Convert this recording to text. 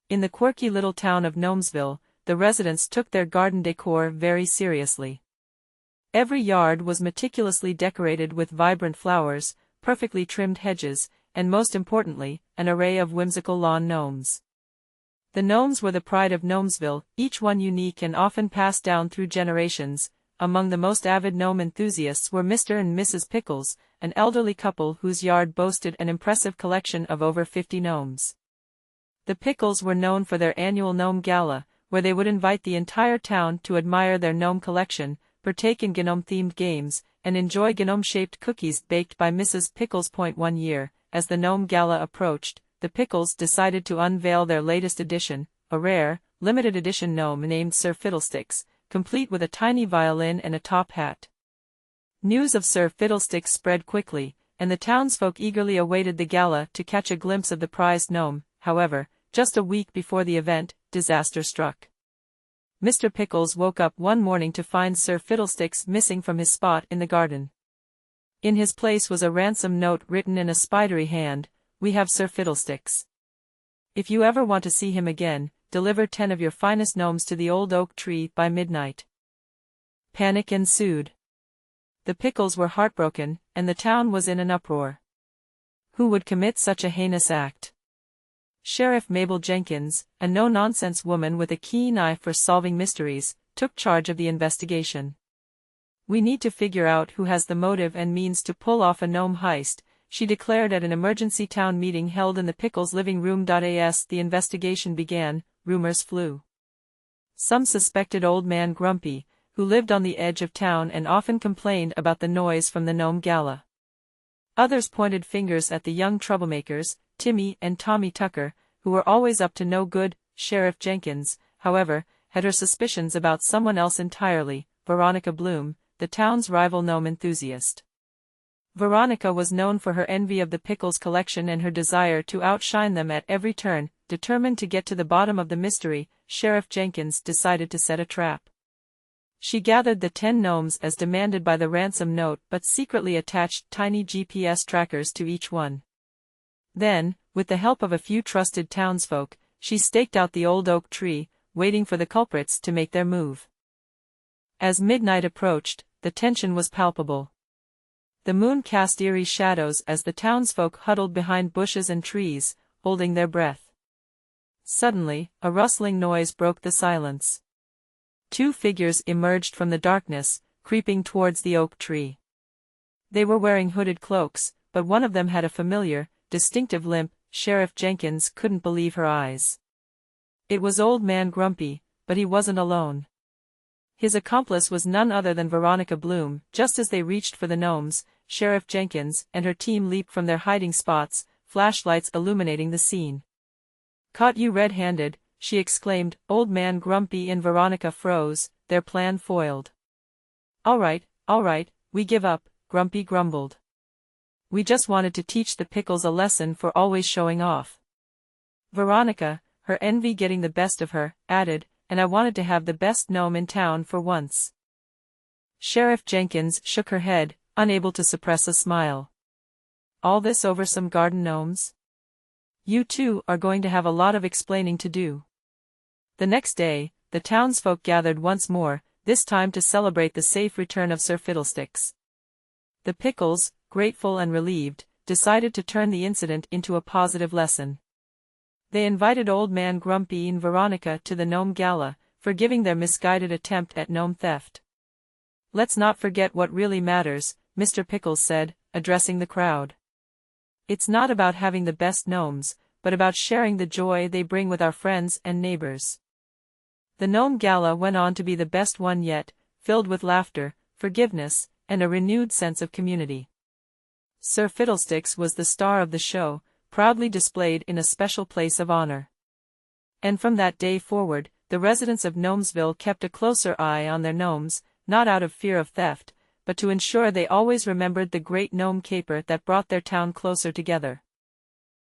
In the quirky little town of Gnomesville, the residents took their garden decor very seriously. Every yard was meticulously decorated with vibrant flowers, perfectly trimmed hedges, and most importantly, an array of whimsical lawn gnomes. The gnomes were the pride of Gnomesville, each one unique and often passed down through generations. Among the most avid gnome enthusiasts were Mr. and Mrs. Pickles, an elderly couple whose yard boasted an impressive collection of over 50 gnomes. The Pickles were known for their annual Gnome Gala, where they would invite the entire town to admire their gnome collection, partake in gnome-themed games, and enjoy gnome-shaped cookies baked by Mrs. Pickles. One year, as the Gnome Gala approached, the Pickles decided to unveil their latest addition, a rare, limited edition gnome named Sir Fiddlesticks, complete with a tiny violin and a top hat. News of Sir Fiddlesticks spread quickly, and the townsfolk eagerly awaited the gala to catch a glimpse of the prized gnome. However, just a week before the event, disaster struck. Mr. Pickles woke up one morning to find Sir Fiddlesticks missing from his spot in the garden. In his place was a ransom note written in a spidery hand: "We have Sir Fiddlesticks. If you ever want to see him again, deliver 10 of your finest gnomes to the old oak tree by midnight." Panic ensued. The Pickles were heartbroken, and the town was in an uproar. Who would commit such a heinous act? Sheriff Mabel Jenkins, a no-nonsense woman with a keen eye for solving mysteries, took charge of the investigation. "We need to figure out who has the motive and means to pull off a gnome heist," she declared at an emergency town meeting held in the Pickles' living room. As the investigation began, rumors flew. Some suspected Old Man Grumpy, who lived on the edge of town and often complained about the noise from the Gnome Gala. Others pointed fingers at the young troublemakers, Timmy and Tommy Tucker, who were always up to no good. Sheriff Jenkins, however, had her suspicions about someone else entirely: Veronica Bloom, the town's rival gnome enthusiast. Veronica was known for her envy of the Pickles collection and her desire to outshine them at every turn. Determined to get to the bottom of the mystery, Sheriff Jenkins decided to set a trap. She gathered the 10 gnomes as demanded by the ransom note but secretly attached tiny GPS trackers to each one. Then, with the help of a few trusted townsfolk, she staked out the old oak tree, waiting for the culprits to make their move. As midnight approached, the tension was palpable. The moon cast eerie shadows as the townsfolk huddled behind bushes and trees, holding their breath. Suddenly, a rustling noise broke the silence. 2 figures emerged from the darkness, creeping towards the oak tree. They were wearing hooded cloaks, but one of them had a familiar, distinctive limp. Sheriff Jenkins couldn't believe her eyes. It was Old Man Grumpy, but he wasn't alone. His accomplice was none other than Veronica Bloom. Just as they reached for the gnomes, Sheriff Jenkins and her team leaped from their hiding spots, flashlights illuminating the scene. "Caught you red-handed," she exclaimed. Old Man Grumpy and Veronica froze, their plan foiled. All right, we give up," Grumpy grumbled. "We just wanted to teach the Pickles a lesson for always showing off." Veronica, her envy getting the best of her, added, "And I wanted to have the best gnome in town for once." Sheriff Jenkins shook her head, unable to suppress a smile. "All this over some garden gnomes? You two are going to have a lot of explaining to do." The next day, the townsfolk gathered once more, this time to celebrate the safe return of Sir Fiddlesticks. The Pickles, grateful and relieved, decided to turn the incident into a positive lesson. They invited Old Man Grumpy and Veronica to the Gnome Gala, forgiving their misguided attempt at gnome theft. "Let's not forget what really matters," Mr. Pickles said, addressing the crowd. "It's not about having the best gnomes, but about sharing the joy they bring with our friends and neighbors." The Gnome Gala went on to be the best one yet, filled with laughter, forgiveness, and a renewed sense of community. Sir Fiddlesticks was the star of the show, proudly displayed in a special place of honor. And from that day forward, the residents of Gnomesville kept a closer eye on their gnomes, not out of fear of theft, but to ensure they always remembered the great gnome caper that brought their town closer together.